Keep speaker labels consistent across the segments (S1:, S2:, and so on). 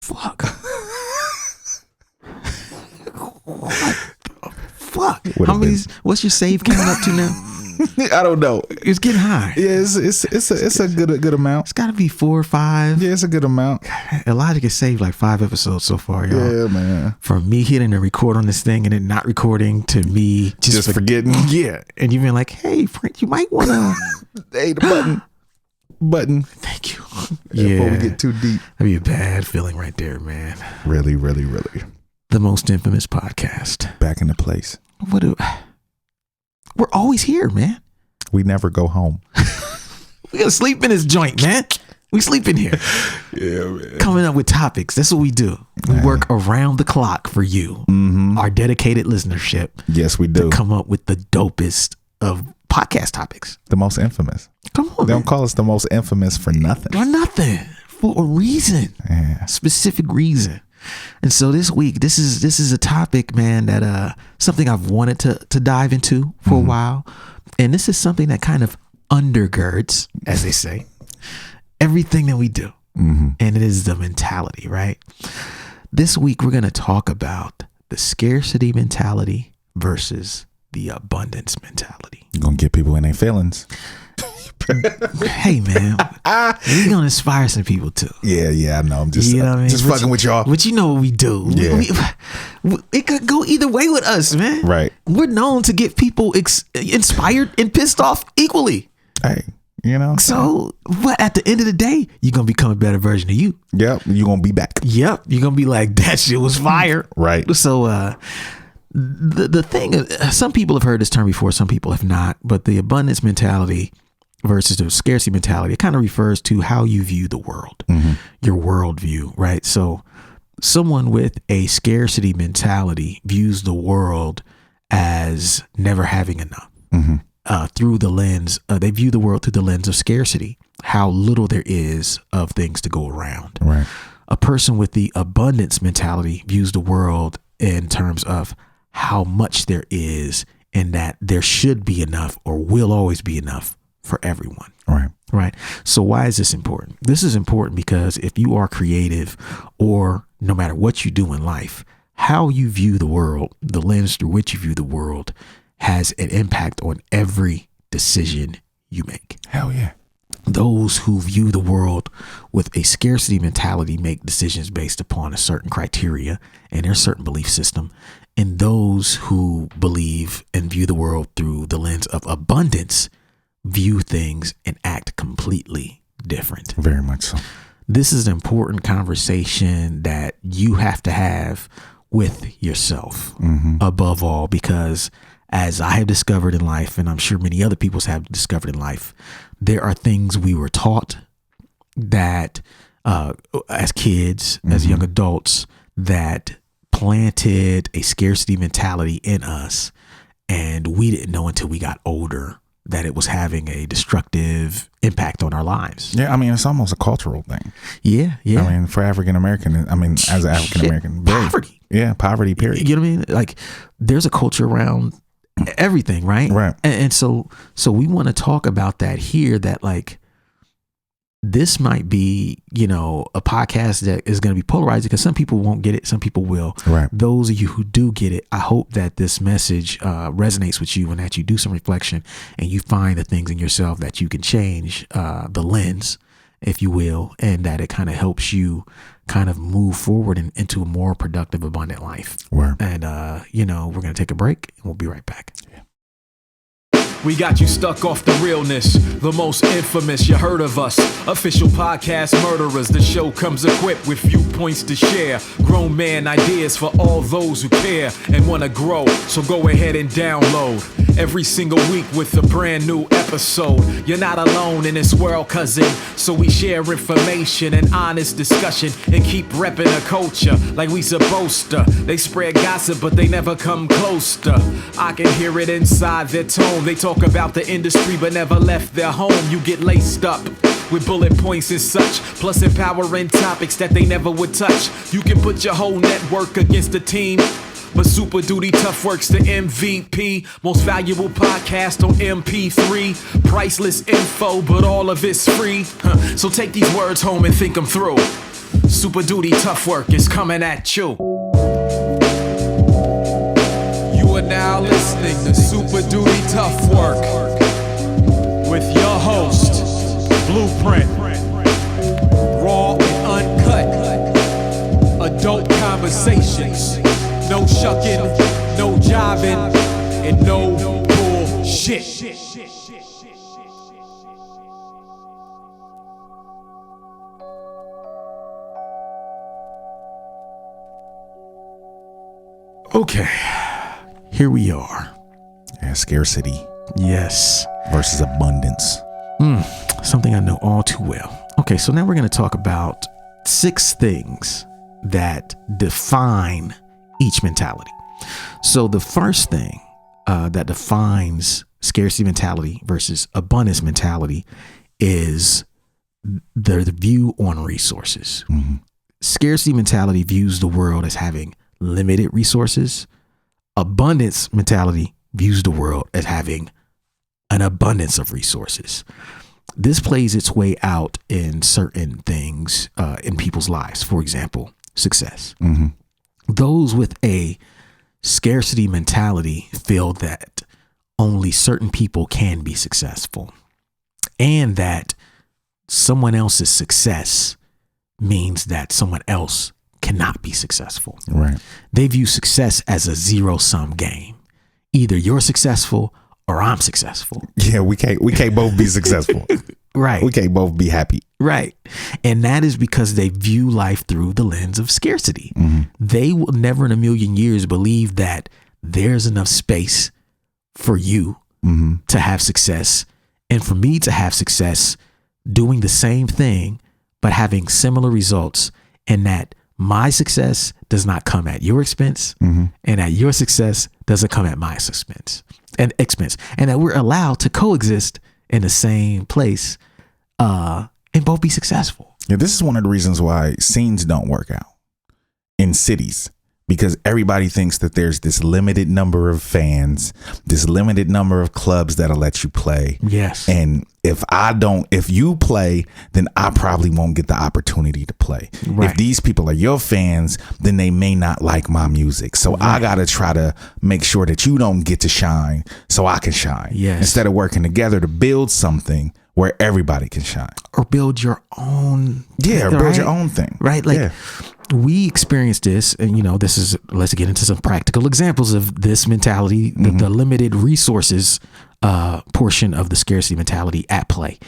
S1: fuck? What the fuck? How many? What's your save count up to now?
S2: I don't know.
S1: It's getting high.
S2: Yeah, it's a good amount.
S1: It's got to be 4 or 5.
S2: Yeah, it's a good amount.
S1: Illogic has saved like 5 episodes so far, y'all.
S2: Yeah, man.
S1: From me hitting the record on this thing and then not recording to me
S2: just forgetting.
S1: Yeah, and you've been like, "Hey, Frank, you might want to."
S2: Hey, the button.
S1: Thank you.
S2: Yeah, before we get too deep.
S1: That'd be a bad feeling right there, man.
S2: Really, really, really.
S1: The most infamous podcast.
S2: Back in the place.
S1: We're always here, man.
S2: We never go home.
S1: We gotta sleep in this joint, man. We sleep in here.
S2: Yeah, man.
S1: Coming up with topics. That's what we do. We work around the clock for you, our dedicated listenership.
S2: Yes, we do.
S1: To come up with the dopest of podcast topics.
S2: The most infamous.
S1: Come on,
S2: They
S1: man.
S2: don't call us the most infamous for nothing.
S1: For nothing. For a reason.
S2: Yeah.
S1: Specific reason. And so this week, this is a topic, man, that something I've wanted to dive into for a while. And this is something that kind of undergirds, as they say, everything that we do. And it is the mentality, right? This week, we're going to talk about the scarcity mentality versus the abundance mentality.
S2: You're going to get people in their feelings.
S1: Hey, man, we're going to inspire some people too.
S2: Yeah, I know. I'm just,
S1: You know what I mean?
S2: just fucking with y'all.
S1: But you know what we do.
S2: Yeah.
S1: It could go either way with us, man.
S2: Right.
S1: We're known to get people inspired and pissed off equally.
S2: Hey, you know.
S1: So, but at the end of the day, you're going to become a better version of you.
S2: Yep. You're going to be back.
S1: Yep. You're going to be like, that shit was fire.
S2: Right.
S1: So, the thing, some people have heard this term before, some people have not, but the abundance mentality versus the scarcity mentality, it kind of refers to how you view the world, your worldview, right? So someone with a scarcity mentality views the world as never having enough. Through the lens, they view the world through the lens of scarcity, how little there is of things to go around.
S2: Right.
S1: A person with the abundance mentality views the world in terms of how much there is and that there should be enough or will always be enough for everyone. Right. So why is this important? This is important because if you are creative or no matter what you do in life, how you view the world, the lens through which you view the world has an impact on every decision you make.
S2: Hell yeah.
S1: Those who view the world with a scarcity mentality make decisions based upon a certain criteria and their certain belief system. And those who believe and view the world through the lens of abundance view things and act completely different.
S2: Very much so.
S1: This is an important conversation that you have to have with yourself above all, because as I have discovered in life, and I'm sure many other people have discovered in life, there are things we were taught that as kids, as young adults, that planted a scarcity mentality in us. And we didn't know until we got older that it was having a destructive impact on our lives.
S2: Yeah, I mean, it's almost a cultural thing.
S1: Yeah.
S2: I mean, for African American, as an African American,
S1: poverty.
S2: Yeah, poverty, period.
S1: You know what I mean? Like, there's a culture around everything, right?
S2: Right.
S1: And so we want to talk about that here, that like, this might be, a podcast that is going to be polarizing because some people won't get it. Some people will.
S2: Right.
S1: Those of you who do get it, I hope that this message resonates with you and that you do some reflection and you find the things in yourself that you can change the lens, if you will, and that it kind of helps you kind of move forward into a more productive, abundant life.
S2: Word.
S1: And, we're going to take a break and we'll be right back.
S2: Yeah.
S3: We got you stuck off the realness, the most infamous, you heard of us. Official podcast murderers, the show comes equipped with viewpoints to share. Grown man ideas for all those who care and want to grow, so go ahead and download. Every single week with a brand new episode. You're not alone in this world, cousin, so we share information and honest discussion and keep repping a culture like we supposed to. They spread gossip, but they never come close to. I can hear it inside their tone. They talk about the industry but never left their home. You get laced up with bullet points and such, plus empowering topics that they never would touch. You can put your whole network against the team, but Super Duty Tough Work's the MVP. Most valuable podcast on MP3. Priceless info, but all of it's free. So take these words home and think them through. Super Duty Tough Work is coming at you. You are now listening to Super Duty Tough Work with your host, Blueprint. Raw and uncut, adult conversations. No shucking, no jiving, and no bullshit.
S1: Okay, here we are.
S2: Yeah, scarcity
S1: Yes.
S2: versus abundance.
S1: Something I know all too well. Okay, so now we're going to talk about 6 things that define each mentality. So the first thing that defines scarcity mentality versus abundance mentality is the view on resources. Scarcity mentality views the world as having limited resources. Abundance mentality views the world as having an abundance of resources. This plays its way out in certain things in people's lives. For example, success. Those with a scarcity mentality feel that only certain people can be successful, and that someone else's success means that someone else cannot be successful.
S2: Right.
S1: They view success as a zero-sum game. Either you're successful or I'm successful.
S2: Yeah, we can't both be successful.
S1: Right.
S2: We can't both be happy.
S1: Right. And that is because they view life through the lens of scarcity. They will never in a million years believe that there's enough space for you to have success and for me to have success doing the same thing, but having similar results, and that my success does not come at your expense and that your success doesn't come at my expense, and that we're allowed to coexist in the same place and both be successful.
S2: Yeah, this is one of the reasons why scenes don't work out in cities, because everybody thinks that there's this limited number of fans, this limited number of clubs that'll let you play.
S1: Yes.
S2: And if you play, then I probably won't get the opportunity to play.
S1: Right.
S2: If these people are your fans, then they may not like my music. So I got to try to make sure that you don't get to shine so I can shine.
S1: Yes.
S2: Instead of working together to build something where everybody can shine.
S1: Or build your own.
S2: Yeah, or
S1: right?
S2: build your own thing.
S1: Right. Like,
S2: yeah.
S1: We experienced this, and let's get into some practical examples of this mentality, the limited resources portion of the scarcity mentality at play.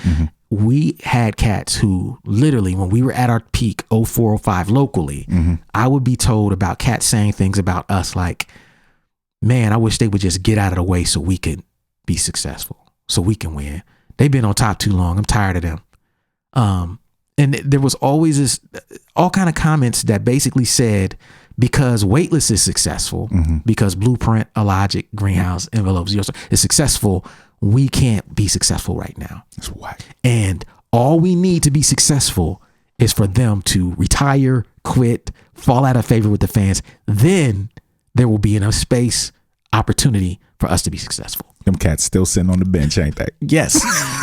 S1: We had cats who literally, when we were at our peak 0405 locally, I would be told about cats saying things about us like, man, I wish they would just get out of the way so we could be successful, so we can win. They've been on top too long. I'm tired of them. And there was always all kind of comments that basically said, because Weightless is successful, because Blueprint, Illogic, Greenhouse, Envelopes is successful, we can't be successful right now.
S2: That's whack.
S1: And all we need to be successful is for them to retire, quit, fall out of favor with the fans. Then there will be enough space, opportunity for us to be successful.
S2: Them cats still sitting on the bench, ain't they?
S1: Yes.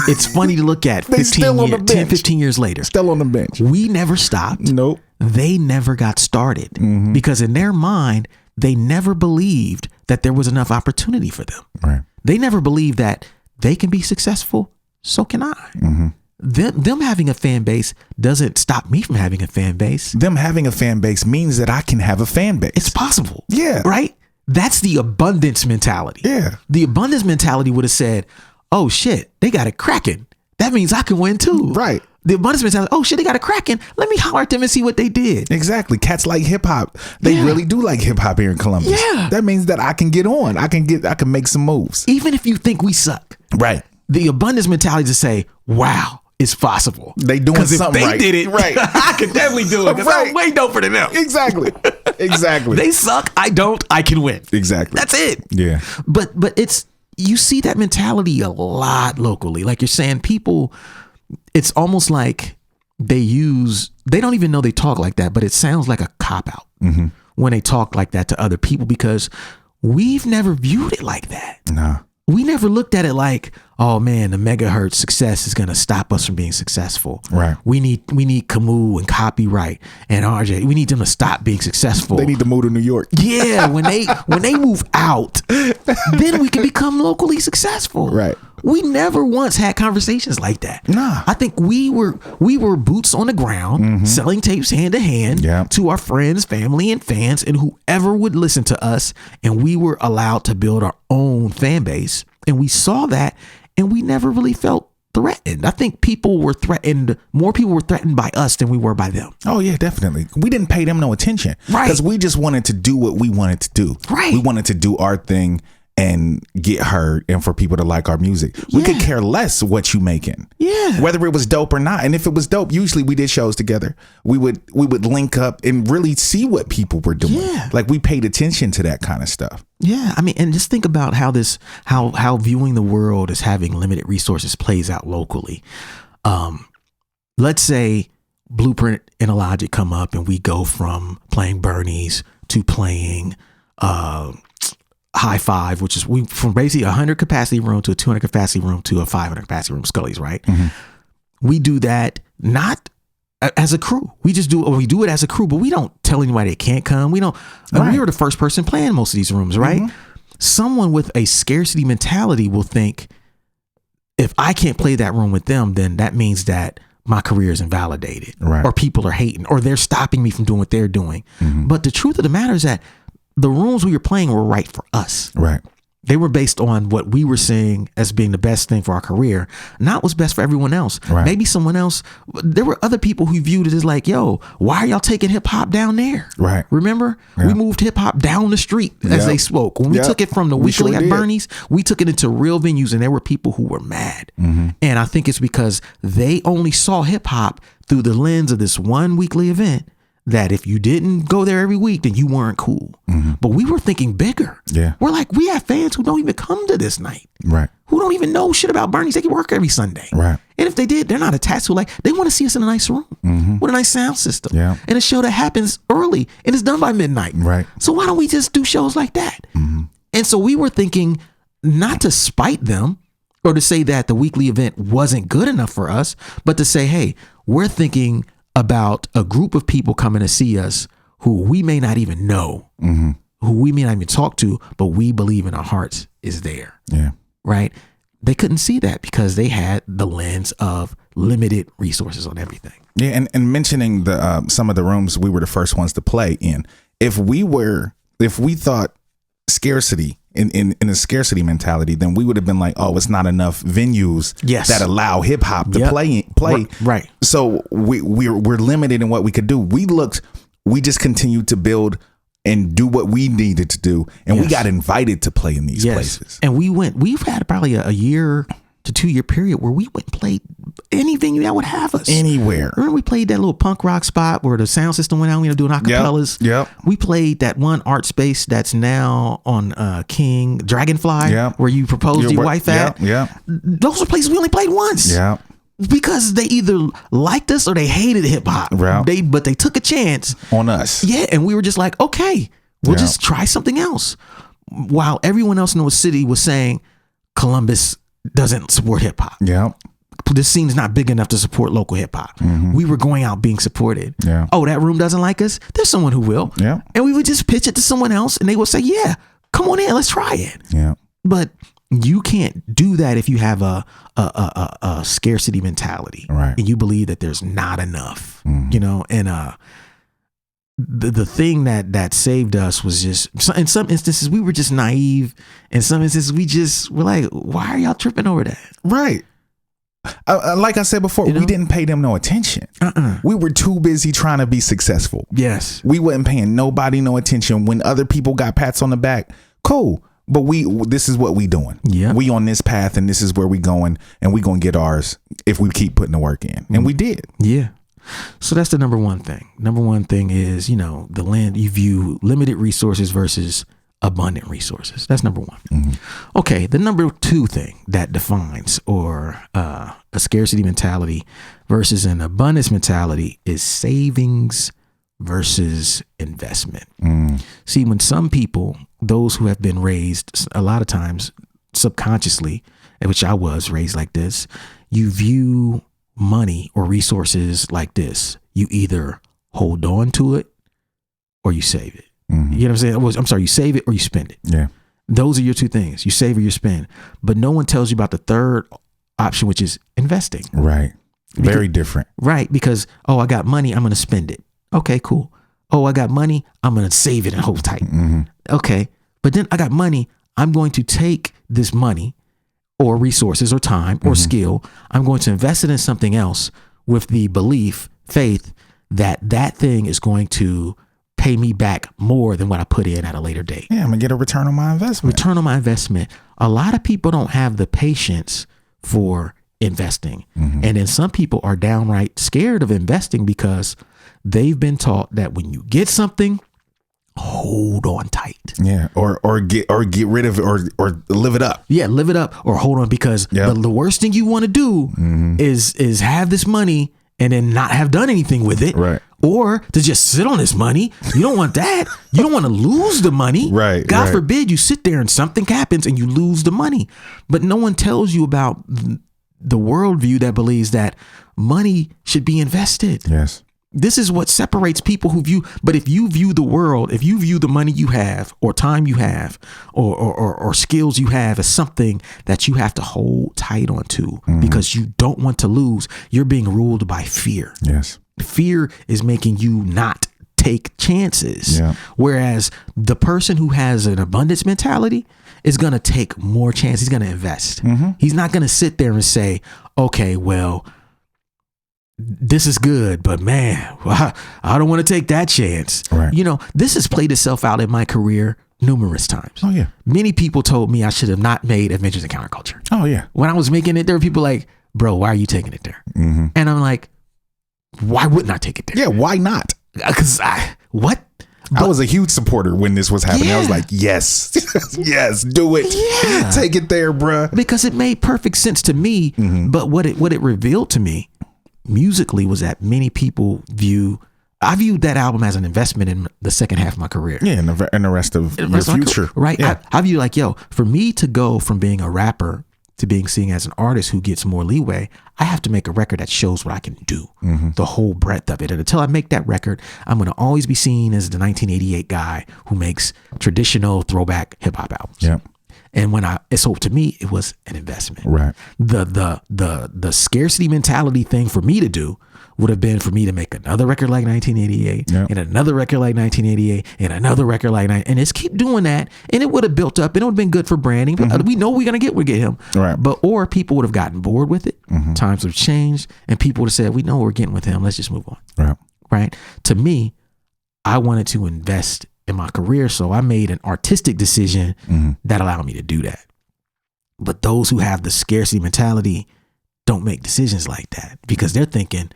S1: It's funny to look at 10, 15 years later.
S2: Still on the bench.
S1: We never stopped.
S2: Nope.
S1: They never got started because in their mind, they never believed that there was enough opportunity for them.
S2: Right.
S1: They never believed that they can be successful. So can I. Them having a fan base doesn't stop me from having a fan base.
S2: Them having a fan base means that I can have a fan base.
S1: It's possible.
S2: Yeah.
S1: Right? That's the abundance mentality.
S2: Yeah.
S1: The abundance mentality would have said, oh shit, they got it cracking. That means I can win too.
S2: Right.
S1: The abundance mentality, oh shit, they got it cracking. Let me holler at them and see what they did.
S2: Exactly. Cats like hip hop. They really do like hip hop here in Columbus.
S1: Yeah.
S2: That means that I can get on. I can make some moves.
S1: Even if you think we suck.
S2: Right.
S1: The abundance mentality to say, wow, it's possible.
S2: They doing something
S1: if
S2: right.
S1: they did it,
S2: Right.
S1: I could definitely do it. Because
S2: Right.
S1: I'm way doper than them.
S2: Exactly. Exactly.
S1: They suck. I don't. I can win.
S2: Exactly.
S1: That's it.
S2: Yeah.
S1: But you see that mentality a lot locally. Like you're saying, people, it's almost like they don't even know they talk like that, but it sounds like a cop out when they talk like that to other people, because we've never viewed it like that.
S2: Nah.
S1: We never looked at it like, oh man, the megahertz success is going to stop us from being successful.
S2: Right.
S1: We need Camus and copyright and RJ. We need them to stop being successful.
S2: They need to move to New York.
S1: Yeah, when they move out, then we can become locally successful.
S2: Right.
S1: We never once had conversations like that.
S2: Nah.
S1: I think we were boots on the ground, selling tapes hand to hand to our friends, family, and fans, and whoever would listen to us. And we were allowed to build our own fan base. And we saw that, and we never really felt threatened. I think people were threatened. More people were threatened by us than we were by them.
S2: Oh yeah, definitely. We didn't pay them no attention,
S1: Right.
S2: Because we just wanted to do what we wanted to do.
S1: Right.
S2: We wanted to do our thing and get heard, and for people to like our music. We could care less what you making.
S1: Yeah.
S2: Whether it was dope or not. And if it was dope, usually we did shows together. We would link up and really see what people were doing.
S1: Yeah.
S2: Like we paid attention to that kind of stuff.
S1: Yeah, I mean, and just think about how how viewing the world as having limited resources plays out locally. Let's say Blueprint and Illogic come up, and we go from playing Bernie's to playing High Five, which is from basically a 100 capacity room to a 200 capacity room to a 500 capacity room, Scully's, right? We do that not as a crew. We do it as a crew, but we don't tell anybody they can't come. We don't.
S2: Right.
S1: We were the first person playing most of these rooms, right? Someone with a scarcity mentality will think, if I can't play that room with them, then that means that my career is invalidated,
S2: Right.
S1: or people are hating, or they're stopping me from doing what they're doing. But the truth of the matter is that the rooms we were playing were right for us.
S2: Right.
S1: They were based on what we were seeing as being the best thing for our career, not what's best for everyone else.
S2: Right.
S1: Maybe someone else. There were other people who viewed it as like, yo, why are y'all taking hip hop down there?
S2: Right.
S1: Remember, we moved hip hop down the street as they spoke. When we took it from the
S2: We
S1: weekly
S2: sure
S1: at
S2: did.
S1: Bernie's, we took it into real venues, and there were people who were mad. And I think it's because they only saw hip hop through the lens of this one weekly event, that if you didn't go there every week, then you weren't cool. But we were thinking bigger.
S2: Yeah.
S1: We're like, we have fans who don't even come to this night,
S2: Right.
S1: who don't even know shit about Bernie's. They can work every Sunday.
S2: Right.
S1: And if they did, they're not attached to, like, they want to see us in a nice room with a nice sound system.
S2: Yeah.
S1: And a show that happens early and is done by midnight.
S2: Right.
S1: So why don't we just do shows like that? And so we were thinking, not to spite them or to say that the weekly event wasn't good enough for us, but to say, hey, we're thinking about a group of people coming to see us who we may not even know, who we may not even talk to, but we believe in our hearts is there.
S2: Yeah.
S1: Right? They couldn't see that because they had the lens of limited resources on everything.
S2: Yeah, and mentioning the some of the rooms we were the first ones to play in. If we thought scarcity in a scarcity mentality, then we would have been like, oh, it's not enough venues that allow hip hop to play.
S1: Right.
S2: So we're limited in what we could do. We just continued to build and do what we needed to do, and we got invited to play in these places.
S1: And we've had probably a year to 2 year period where we went and played any venue that would have us.
S2: Anywhere.
S1: Remember we played that little punk rock spot where the sound system went out, we were doing acapellas.
S2: Yep.
S1: We played that one art space that's now on King Dragonfly, where you proposed your wife at.
S2: Yeah.
S1: Those are places we only played once.
S2: Yeah.
S1: Because they either liked us or they hated hip hop.
S2: Right.
S1: But they took a chance
S2: on us.
S1: Yeah, and we were just like, okay, we'll just try something else. While everyone else in the city was saying Columbus doesn't support hip hop.
S2: Yeah.
S1: This scene is not big enough to support local hip hop. We were going out being supported.
S2: Yeah.
S1: Oh, that room doesn't like us? There's someone who will.
S2: Yeah.
S1: And we would just pitch it to someone else and they would say, yeah, come on in, let's try it.
S2: Yeah. But
S1: you can't do that if you have a scarcity mentality.
S2: Right.
S1: And you believe that there's not enough. You know, and the thing that saved us was just, in some instances we were just naive. In some instances we just were like, why are y'all tripping over that?
S2: Right. Like I said before, we didn't pay them no attention. We were too busy trying to be successful.
S1: Yes.
S2: We wasn't paying nobody no attention. When other people got pats on the back, cool. But this is what we doing.
S1: Yeah.
S2: We on this path and this is where we going, and we gonna get ours if we keep putting the work in. And we did.
S1: Yeah. So that's the number one thing. Number one thing is, the land, you view limited resources versus abundant resources. That's number one. Okay. The number two thing that defines or a scarcity mentality versus an abundance mentality is savings versus investment. See, when some people, those who have been raised a lot of times subconsciously which I was raised like this, you view money or resources like this. You either hold on to it or you save it.
S2: Mm-hmm.
S1: You know what I'm saying? I'm sorry, you save it or you spend it.
S2: Yeah.
S1: Those are your two things. You save or you spend. But no one tells you about the third option, which is investing.
S2: Right. Very different.
S1: Right. Because, oh, I got money, I'm going to spend it. Okay, cool. Oh, I got money, I'm going to save it and hold tight.
S2: Mm-hmm.
S1: Okay. But then I got money, I'm going to take this money or resources or time or skill, I'm going to invest it in something else with the belief, faith, that that thing is going to pay me back more than what I put in at a later date.
S2: Yeah, I'm going to get a return on my investment.
S1: Return on my investment. A lot of people don't have the patience for investing. And then some people are downright scared of investing because they've been taught that when you get something, hold on tight.
S2: Yeah, or get rid of it or live it up.
S1: Yeah, live it up or hold on, because the worst thing you want to do is have this money and then not have done anything with it.
S2: Right.
S1: Or to just sit on this money. You don't want that. You don't want to lose the money.
S2: Right.
S1: God forbid you sit there and something happens and you lose the money. But no one tells you about the worldview that believes that money should be invested.
S2: Yes.
S1: This is what separates people who view, but if you view the world, if you view the money you have or time you have or skills you have as something that you have to hold tight onto because you don't want to lose, you're being ruled by fear.
S2: Yes.
S1: Fear is making you not take chances.
S2: Yeah.
S1: Whereas the person who has an abundance mentality is going to take more chances. He's going to invest. He's not going to sit there and say, okay, well, this is good, but man, I don't want to take that chance.
S2: Right.
S1: You know, this has played itself out in my career numerous times.
S2: Oh, yeah.
S1: Many people told me I should have not made Adventures in Counterculture.
S2: Oh, yeah.
S1: When I was making it, there were people like, bro, why are you taking it there? And I'm like, why wouldn't I take it there?
S2: Yeah, why not?
S1: Because what?
S2: I was a huge supporter when this was happening. I was
S1: Yeah.
S2: like, yes, yes, do it.
S1: Yeah.
S2: Take it there, bruh.
S1: Because it made perfect sense to me. But what it revealed to me musically was that many people I viewed that album as an investment in the second half of my career.
S2: Yeah, and the rest of your future.
S1: Right.
S2: Yeah.
S1: I view like, yo, for me to go from being a rapper to being seen as an artist who gets more leeway, I have to make a record that shows what I can do, the whole breadth of it. And until I make that record, I'm going to always be seen as the 1988 guy who makes traditional throwback hip hop albums.
S2: Yeah.
S1: And so to me, it was an investment.
S2: Right.
S1: The scarcity mentality thing for me to do would have been for me to make another record like 1988 and another record like 1988 and another record like and just keep doing that, and it would have built up and it would have been good for branding. We know we're gonna get him.
S2: Right.
S1: Or people would have gotten bored with it. Times have changed and people would have said, we know we're getting with him, let's just move on.
S2: Right.
S1: Right. To me, I wanted to invest in my career, so I made an artistic decision that allowed me to do that. But those who have the scarcity mentality don't make decisions like that because they're thinking,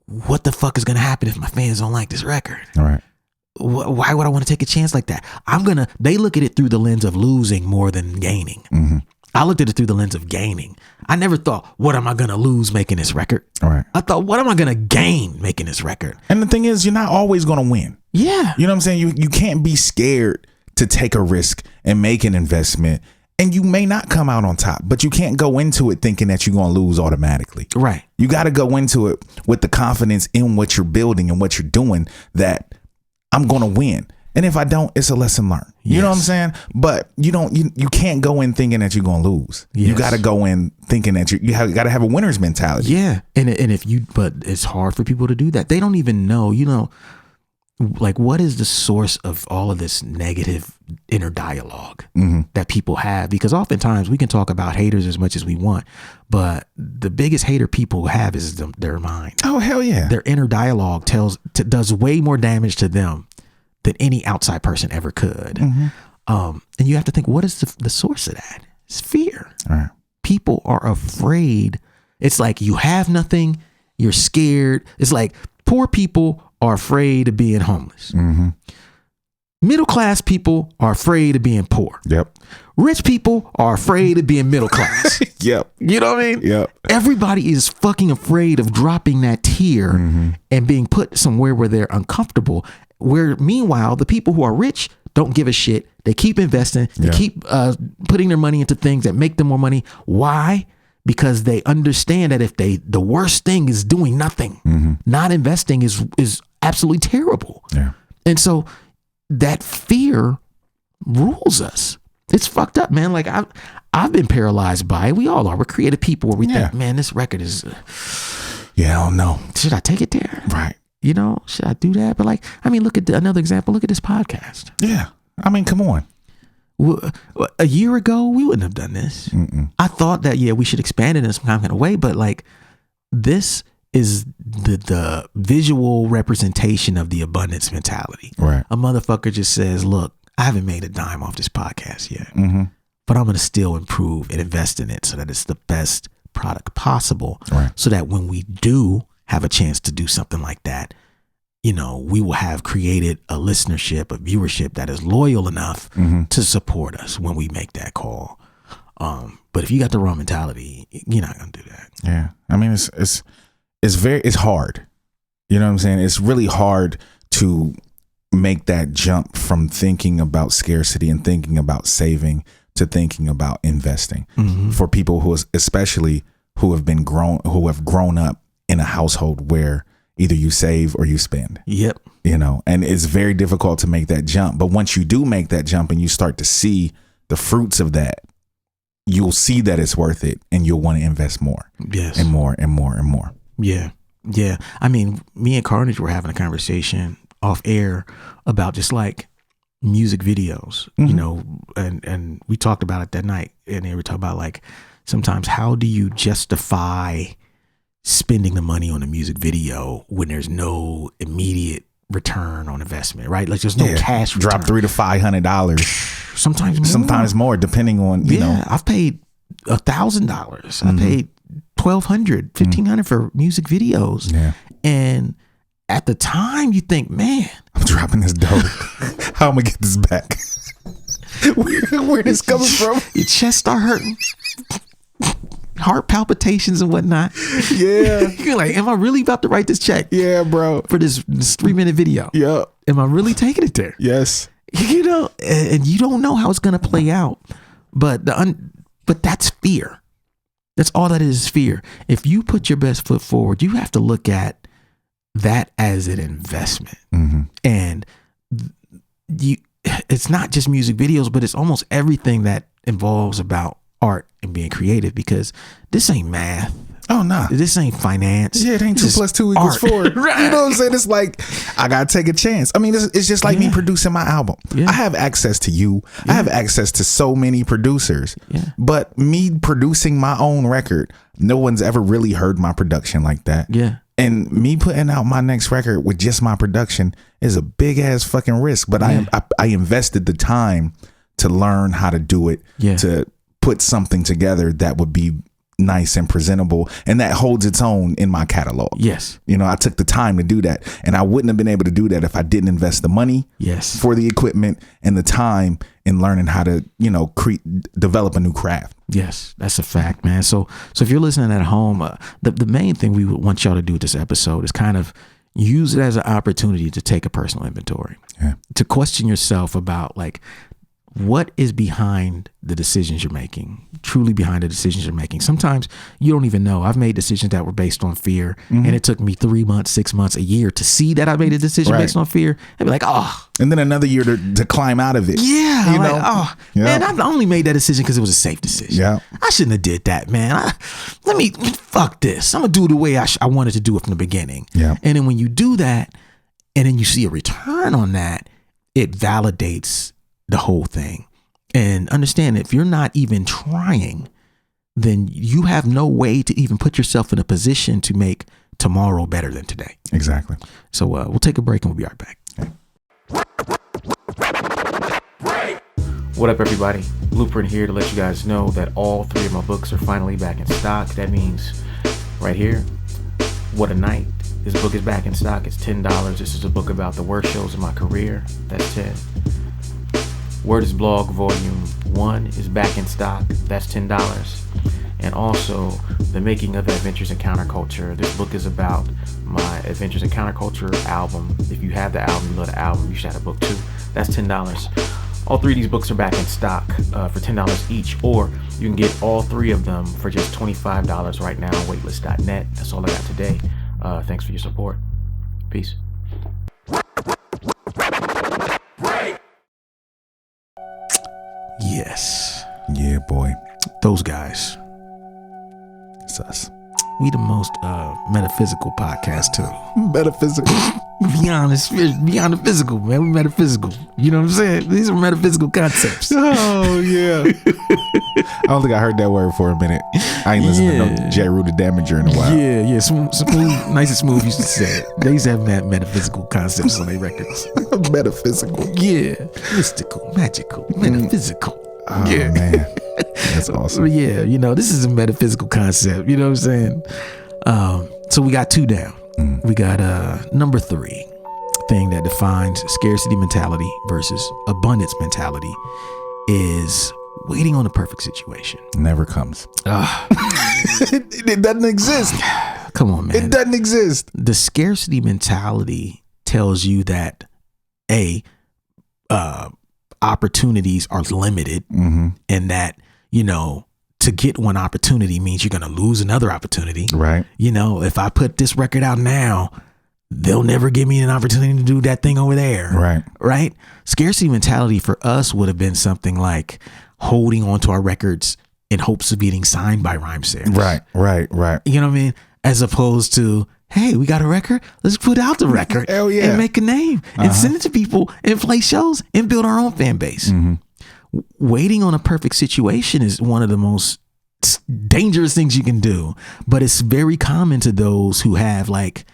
S1: what the fuck is going to happen if my fans don't like this record?
S2: All right.
S1: Why would I want to take a chance like that? They look at it through the lens of losing more than gaining. I looked at it through the lens of gaining. I never thought, what am I going to lose making this record?
S2: All right.
S1: I thought, what am I going to gain making this record?
S2: And the thing is, you're not always going to win.
S1: Yeah.
S2: You know what I'm saying? You can't be scared to take a risk and make an investment. And you may not come out on top, but you can't go into it thinking that you're going to lose automatically.
S1: Right.
S2: You got to go into it with the confidence in what you're building and what you're doing that I'm going to win. And if I don't, it's a lesson learned. You know what I'm saying? But you can't go in thinking that you're going to lose.
S1: Yes.
S2: You got to go in thinking that you got to have a winner's mentality.
S1: Yeah. But it's hard for people to do that. They don't even know, like, what is the source of all of this negative inner dialogue that people have? Because oftentimes we can talk about haters as much as we want, but the biggest hater people have is their mind.
S2: Oh, hell yeah.
S1: Their inner dialogue does way more damage to them than any outside person ever could. And you have to think, what is the source of that? It's fear.
S2: All right.
S1: People are afraid. It's like you have nothing. You're scared. It's like poor people are afraid of being homeless. Middle class people are afraid of being poor.
S2: Yep.
S1: Rich people are afraid of being middle class.
S2: Yep.
S1: You know what I mean?
S2: Yep.
S1: Everybody is fucking afraid of dropping that tier and being put somewhere where they're uncomfortable. where meanwhile, the people who are rich don't give a shit. They keep investing. They keep putting their money into things that make them more money. Why? Because they understand that if the worst thing is doing nothing, not investing is absolutely terrible. Yeah. And so that fear rules us. It's fucked up, man. Like I've been paralyzed by it. We all are. We're creative people where we think, man, this record is.
S2: I don't know.
S1: Should I take it there?
S2: Right.
S1: You know, should I do that? But like, I mean, look at another example. Look at this podcast.
S2: Yeah. I mean, come on.
S1: A year ago, we wouldn't have done this. I thought that, we should expand it in some kind of way. But like, this is the visual representation of the abundance mentality.
S2: Right.
S1: A motherfucker just says, look, I haven't made a dime off this podcast yet, but I'm going to still improve and invest in it so that it's the best product possible. Right. So that when we do have a chance to do something like that, we will have created a listenership, a viewership that is loyal enough to support us when we make that call. But if you got the wrong mentality, you're not going to do that.
S2: Yeah. I mean, it's hard. You know what I'm saying? It's really hard to make that jump from thinking about scarcity and thinking about saving to thinking about investing for people especially who have grown up in a household where either you save or you spend.
S1: Yep.
S2: And it's very difficult to make that jump. But once you do make that jump and you start to see the fruits of that, you'll see that it's worth it and you'll want to invest more.
S1: Yes.
S2: And more and more and more.
S1: Yeah. Yeah. I mean, me and Carnage were having a conversation off air about just like music videos, and we talked about it that night, and they were talking about like sometimes how do you justify spending the money on a music video when there's no immediate return on investment, right? Like there's no cash return.
S2: Drop $300 to $500,
S1: sometimes more,
S2: depending on
S1: I've paid $1,000. I paid $1,200, $1,500 for music videos, and at the time you think, man,
S2: I'm dropping this dope. How am I gonna get this back? Where this coming from?
S1: Your chest start hurting, heart palpitations and whatnot.
S2: Yeah.
S1: You're like, am I really about to write this check?
S2: Yeah, bro.
S1: For this 3-minute video.
S2: Yeah.
S1: Am I really taking it there?
S2: Yes.
S1: And you don't know how it's gonna play out. But that's fear. That's all that is fear. If you put your best foot forward, you have to look at that as an investment. And it's not just music videos, but it's almost everything that involves about art and being creative, because this ain't math.
S2: Oh, nah.
S1: This ain't finance.
S2: Yeah, it ain't 2 + 2 = 4. Right. You know what I'm saying? It's like, I got to take a chance. I mean, it's just like me producing my album. Yeah. I have access to you. Yeah. I have access to so many producers. Yeah. But me producing my own record, no one's ever really heard my production like that. Yeah. And me putting out my next record with just my production is a big ass fucking risk. But I invested the time to learn how to do it, to put something together that would be nice and presentable, and that holds its own in my catalog. Yes. I took the time to do that, and I wouldn't have been able to do that if I didn't invest the money for the equipment and the time in learning how to, develop a new craft.
S1: Yes, that's a fact, man. So if you're listening at home, the main thing we would want y'all to do with this episode is kind of use it as an opportunity to take a personal inventory, to question yourself about like, what is behind the decisions you're making, truly behind the decisions you're making. Sometimes you don't even know. I've made decisions that were based on fear, and it took me 3 months, 6 months, a year to see that I made a decision based on fear. I'd be like, oh.
S2: And then another year to climb out of it.
S1: Yeah. Man, I only made that decision because it was a safe decision. Yeah. I shouldn't have did that, man. Fuck this. I'm going to do it the way I wanted to do it from the beginning. Yeah. And then when you do that, and then you see a return on that, it validates the whole thing. And understand, if you're not even trying, then you have no way to even put yourself in a position to make tomorrow better than today.
S2: Exactly.
S1: So we'll take a break and we'll be right back. What up, everybody? Blueprint here to let you guys know that all 3 of my books are finally back in stock. That means right here, What a Night. This book is back in stock. It's $10. This is a book about the worst shows of my career. That's $10. Word is Blog Volume 1 is back in stock. That's $10. and also The Making of Adventures in Counterculture. This book is about my Adventures in Counterculture album. If you have the album, you love the album, you should have the book too. That's $10. All three of these books are back in stock for $10 each, or you can get all three of them for just $25 right now on waitlist.net. That's all I got today. Thanks for your support. Peace. Yes.
S2: Yeah, boy.
S1: Those guys.
S2: It's us.
S1: We the most metaphysical podcast too.
S2: Metaphysical.
S1: Beyond the physical, man. We metaphysical. You know what I'm saying? These are metaphysical concepts.
S2: Oh yeah. I don't think I heard that word for a minute. I ain't listened to no J. Rue the Damager in a while.
S1: Yeah. Smooth, nice and smooth used to say it. They used to have metaphysical concepts on their records.
S2: Metaphysical.
S1: Yeah. Mystical, magical, metaphysical.
S2: Oh
S1: yeah.
S2: Man. That's awesome.
S1: Yeah, this is a metaphysical concept. You know what I'm saying? So we got 2 down. We got number 3 thing that defines scarcity mentality versus abundance mentality is waiting on a perfect situation.
S2: Never comes. It doesn't exist.
S1: Come on, man.
S2: It doesn't exist.
S1: The scarcity mentality tells you that opportunities are limited, and that to get one opportunity means you're going to lose another opportunity.
S2: Right.
S1: If I put this record out now, they'll never give me an opportunity to do that thing over there.
S2: Right.
S1: Right. Scarcity mentality for us would have been something like holding onto our records in hopes of getting signed by rhyme sayers.
S2: Right.
S1: You know what I mean? As opposed to, hey, we got a record. Let's put out the record
S2: Hell yeah.
S1: and make a name and send it to people and play shows and build our own fan base. Waiting on a perfect situation is one of the most dangerous things you can do, but it's very common to those who have like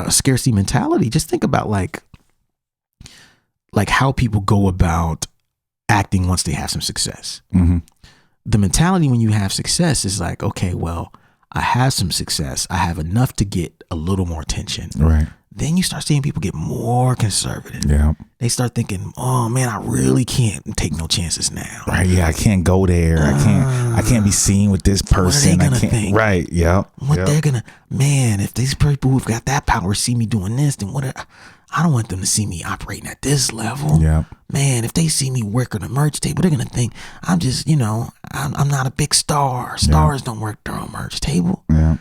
S1: scarcity mentality. Just think about like how people go about acting once they have some success. The mentality when you have success is like, okay, well, I have some success. I have enough to get a little more attention.
S2: Right.
S1: Then you start seeing people get more conservative.
S2: Yeah.
S1: They start thinking, oh man, I really can't take no chances now.
S2: Right. Yeah. I can't go there. I can't be seen with this person.
S1: What are they gonna think?
S2: Right. Yeah.
S1: They're gonna, man, if these people who've got that power see me doing this, then I don't want them to see me operating at this level.
S2: Yeah.
S1: Man, if they see me work on a merch table, they're gonna think I'm just, I'm not a big star. Stars don't work there on a merch table.
S2: Yeah.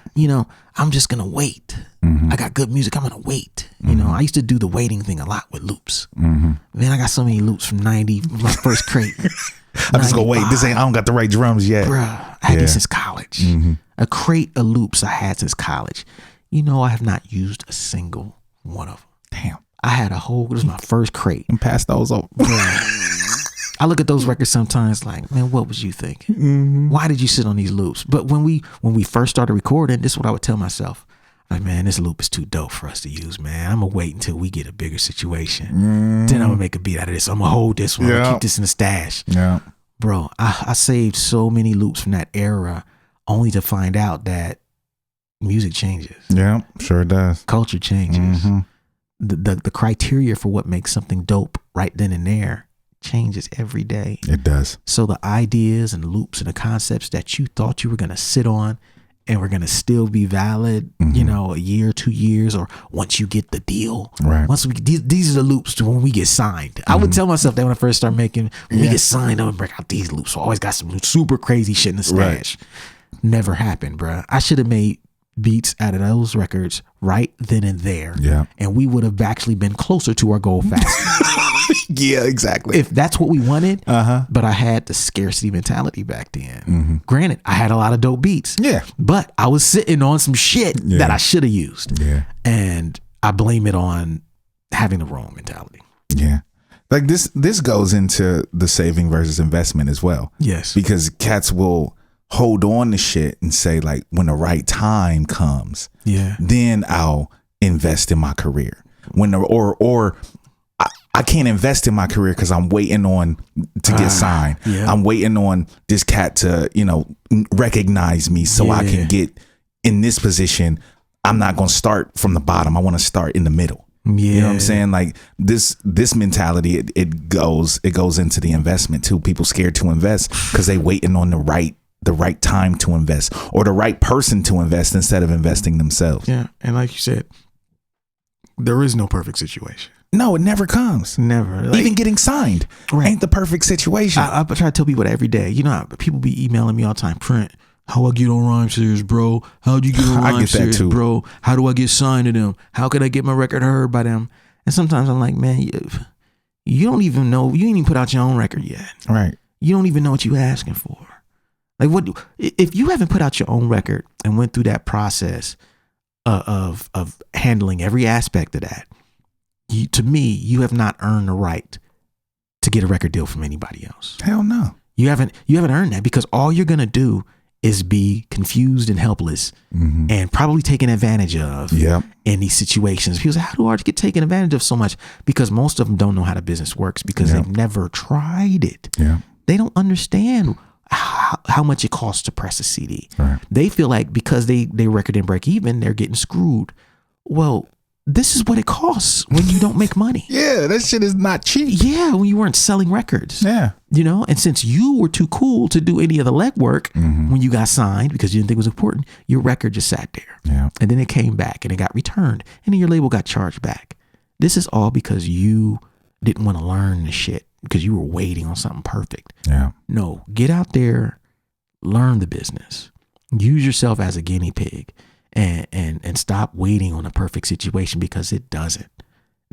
S1: I'm just gonna wait. I got good music. I'm gonna wait. I used to do the waiting thing a lot with loops. Man, I got so many loops from 90, my first crate.
S2: I'm just gonna wait. I don't got the right drums yet.
S1: Bruh, I had these since college. A crate of loops I had since college. I have not used a single one of them.
S2: Damn.
S1: I had it was my first crate.
S2: And pass those over.
S1: I look at those records sometimes like, man, what was you thinking? Why did you sit on these loops? But when we first started recording, this is what I would tell myself. Like, man, this loop is too dope for us to use, man. I'm going to wait until we get a bigger situation. Then I'm going to make a beat out of this. I'm going to hold this one. I'm going to keep this in the stash.
S2: Yeah.
S1: Bro, I saved so many loops from that era only to find out that music changes.
S2: Yeah, sure it does.
S1: Culture changes. The criteria for what makes something dope right then and there changes every day.
S2: It does.
S1: So the ideas and loops and the concepts that you thought you were going to sit on and were going to still be valid, a year, 2 years, or once you get the deal.
S2: Right.
S1: These are the loops when we get signed. I would tell myself that when I first started making, when we get signed, I'm going to break out these loops. So I always got some super crazy shit in the stash. Right. Never happened, bro. I should have made beats out of those records right then and there.
S2: Yeah.
S1: And we would have actually been closer to our goal faster.
S2: Yeah, exactly.
S1: If that's what we wanted. But I had the scarcity mentality back then. Granted, I had a lot of dope beats.
S2: Yeah.
S1: But I was sitting on some shit that I should have used.
S2: Yeah.
S1: And I blame it on having the wrong mentality.
S2: Yeah. Like this goes into the saving versus investment as well.
S1: Yes.
S2: Because cats will hold on to shit and say, like, when the right time comes, then I'll invest in my career. I can't invest in my career because I'm waiting on to get signed. Yeah. I'm waiting on this cat to, recognize me so I can get in this position. I'm not going to start from the bottom. I want to start in the middle. Yeah. You know what I'm saying? Like this mentality, it goes into the investment too. People scared to invest because they waiting on the right the right time to invest or the right person to invest instead of investing themselves.
S1: Yeah. And like you said, there is no perfect situation.
S2: No, it never comes.
S1: Never. Like,
S2: even getting signed ain't the perfect situation.
S1: I try to tell people that every day. You know, people be emailing me all the time. Print, how I get on Rhyme Series, bro? How'd you get on Rhyme Series, bro? How do I get signed to them? How can I get my record heard by them? And sometimes I'm like, man, you don't even know. You ain't even put out your own record yet.
S2: Right.
S1: You don't even know what you're asking for. Like, what if you haven't put out your own record and went through that process of handling every aspect of that? To me, you have not earned the right to get a record deal from anybody else.
S2: Hell no.
S1: You haven't earned that, because all you're gonna do is be confused and helpless and probably taken advantage of in these situations. People say, how do artists get taken advantage of so much? Because most of them don't know how the business works because they've never tried it. Yeah. They don't understand how much it costs to press a CD. Right. They feel like because they record didn't break even, they're getting screwed. Well, this is what it costs when you don't make money.
S2: Yeah, that shit is not cheap.
S1: Yeah, when you weren't selling records.
S2: Yeah.
S1: You know, and since you were too cool to do any of the legwork when you got signed because you didn't think it was important, your record just sat there. Yeah. And then it came back and it got returned and then your label got charged back. This is all because you didn't want to learn the shit because you were waiting on something perfect. Yeah. No, get out there, learn the business, use yourself as a guinea pig. And stop waiting on a perfect situation because it doesn't.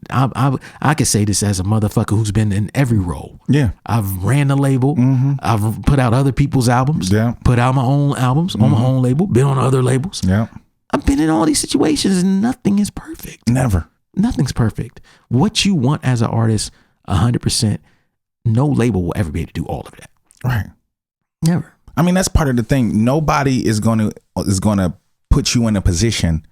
S1: I can say this as a motherfucker who's been in every role. Yeah. I've ran the label. I've put out other people's albums. Yeah. Put out my own albums on my own label. Been on other labels. Yeah. I've been in all these situations and nothing is perfect.
S2: Never.
S1: Nothing's perfect. What you want as an artist, 100%, no label will ever be able to do all of that.
S2: Right.
S1: Never.
S2: I mean, that's part of the thing. Nobody is going to put you in a position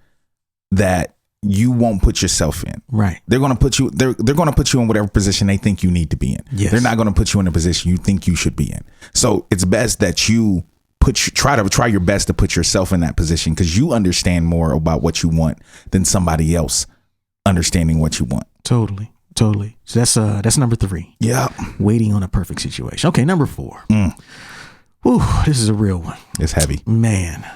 S2: that you won't put yourself in. Right. They're going to put you they're going to put you in whatever position they think you need to be in. Yes. They're not going to put you in a position you think you should be in. So it's best that you try your best to put yourself in that position because you understand more about what you want than somebody else understanding what you want.
S1: Totally. So that's number 3. Yeah. Waiting on a perfect situation. Okay, number 4. Whew, this is a real one.
S2: It's heavy.
S1: Man.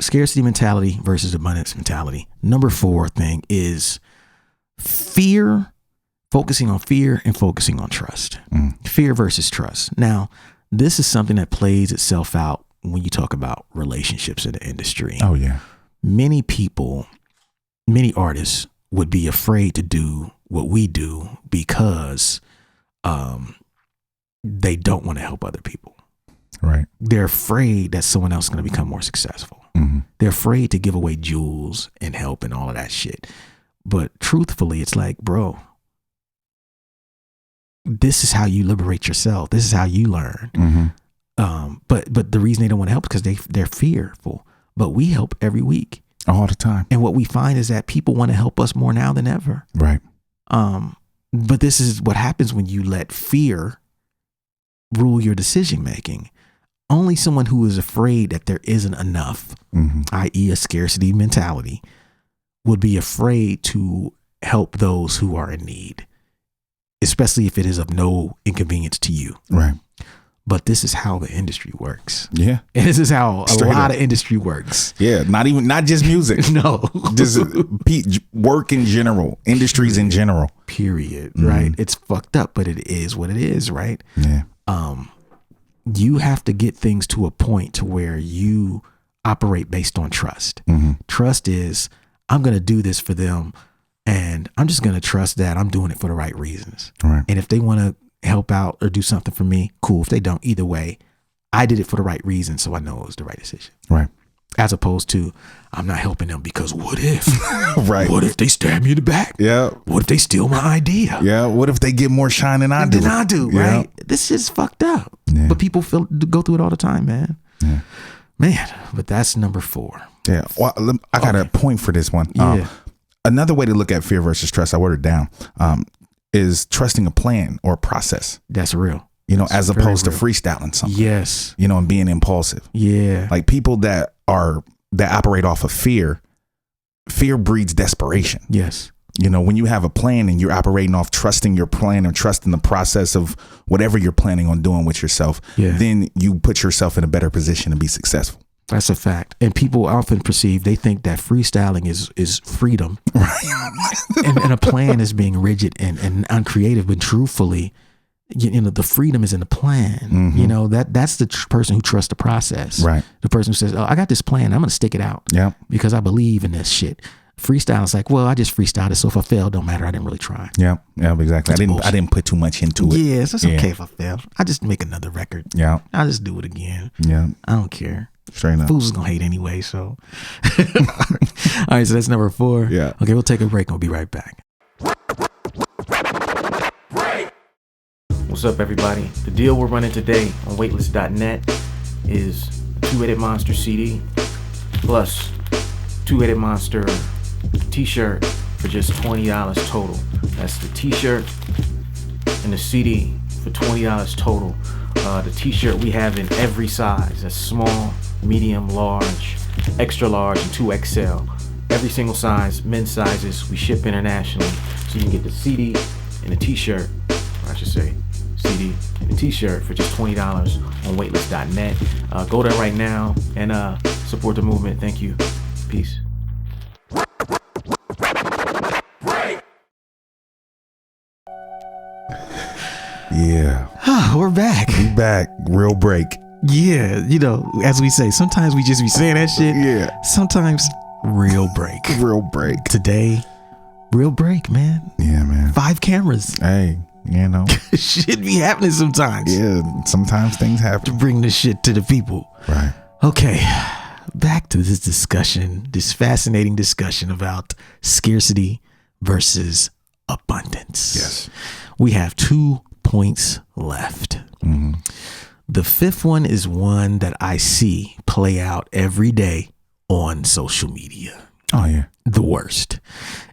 S1: Scarcity mentality versus abundance mentality. Number 4 thing is fear, focusing on fear and focusing on trust. Fear versus trust. Now, this is something that plays itself out when you talk about relationships in the industry.
S2: Oh, yeah.
S1: Many people, many artists would be afraid to do what we do because they don't want to help other people.
S2: Right.
S1: They're afraid that someone else is going to become more successful. They're afraid to give away jewels and help and all of that shit. But truthfully, it's like, bro, this is how you liberate yourself. This is how you learn. But the reason they don't want to help is because they're fearful. But we help every week.
S2: All the time.
S1: And what we find is that people want to help us more now than ever.
S2: Right.
S1: But this is what happens when you let fear rule your decision making. Only someone who is afraid that there isn't enough, i.e. a scarcity mentality, would be afraid to help those who are in need, especially if it is of no inconvenience to you.
S2: Right.
S1: But this is how the industry works.
S2: Yeah.
S1: And this is how a lot of industry works.
S2: Yeah. Not just music.
S1: No.
S2: Just work in general, industries in general.
S1: Period. Right. It's fucked up, but it is what it is. Right.
S2: Yeah.
S1: You have to get things to a point to where you operate based on trust. Trust is, I'm going to do this for them and I'm just going to trust that I'm doing it for the right reasons.
S2: Right.
S1: And if they want to help out or do something for me, cool. If they don't, either way, I did it for the right reason. So I know it was the right decision.
S2: Right.
S1: As opposed to, I'm not helping them because what if?
S2: Right.
S1: What if they stab me in the back?
S2: Yeah.
S1: What if they steal my idea?
S2: Yeah. What if they get more shine than I do?
S1: Right? This is fucked up. Yeah. But people go through it all the time, man.
S2: Yeah.
S1: Man, but that's number 4.
S2: Yeah. Well, I got a point for this one.
S1: Yeah.
S2: Another way to look at fear versus trust, I wrote it down, is trusting a plan or a process.
S1: That's real.
S2: You know, as opposed to freestyling something.
S1: Yes.
S2: You know, and being impulsive.
S1: Yeah.
S2: Like people that operate off of fear breeds desperation.
S1: Yes.
S2: You know, when you have a plan and you're operating off trusting your plan or trusting the process of whatever you're planning on doing with yourself, then you put yourself in a better position to be successful.
S1: That's a fact. And people often they think that freestyling is freedom. Right. and a plan is being rigid and uncreative. But truthfully, you know, the freedom is in the plan. Mm-hmm. You know, that's the person who trusts the process. Right. The person who says, oh, I got this plan. I'm going to stick it out. Yeah. Because I believe in this shit. Freestyle is like, well, I just freestyled it, so if I fail, don't matter. I didn't really try. Yeah, exactly. I didn't put too much into it. Yeah, it's okay if I fail. I just make another record. Yeah, I'll just do it again. Yeah, I don't care. Straight up, fools is gonna hate anyway. So, all right. So that's number 4. Yeah. Okay, we'll take a break and we'll be right back. What's up, everybody? The deal we're running today on Weightless.net is the 2-Headed Monster CD plus 2-Headed Monster t-shirt for just $20 total. That's the t-shirt and the CD for $20 total. The t-shirt we have in every size. That's small, medium, large, extra large, and 2XL. Every single size, men's sizes. We ship internationally. So you can get the CD and the t-shirt, or I should say CD and the t-shirt for just $20 on Weightless.net. Go there right now and support the movement. Thank you. Peace. Yeah. We're back.
S2: We back. Real break.
S1: Yeah. You know, as we say, sometimes we just be saying that shit. Yeah. Sometimes real break.
S2: Real break.
S1: Today, real break, man.
S2: Yeah, man.
S1: 5 cameras.
S2: Hey, you know.
S1: Shit be happening sometimes.
S2: Yeah. Sometimes things happen.
S1: To bring this shit to the people. Right. Okay. Back to this discussion, this fascinating discussion about scarcity versus abundance. Yes. We have 2 points left. Mm-hmm. The 5th one is one that I see play out every day on social media.
S2: Oh, yeah.
S1: The worst.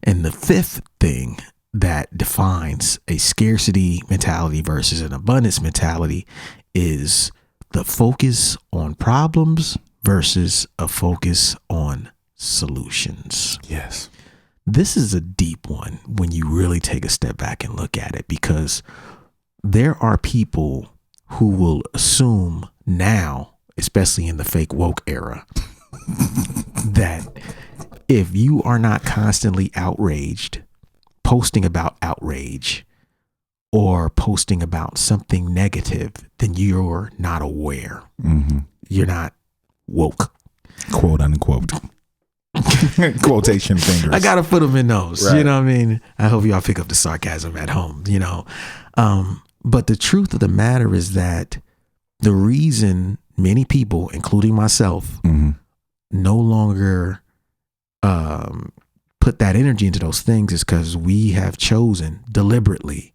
S1: And the 5th thing that defines a scarcity mentality versus an abundance mentality is the focus on problems versus a focus on solutions.
S2: Yes.
S1: This is a deep one when you really take a step back and look at it, because there are people who will assume now, especially in the fake woke era, that if you are not constantly outraged, posting about outrage or posting about something negative, then you're not aware. Mm-hmm. You're not woke.
S2: Quote unquote. Quotation fingers.
S1: I gotta put them in those. Right. You know what I mean? I hope y'all pick up the sarcasm at home, you know. But the truth of the matter is that the reason many people, including myself, mm-hmm. no longer put that energy into those things is because we have chosen deliberately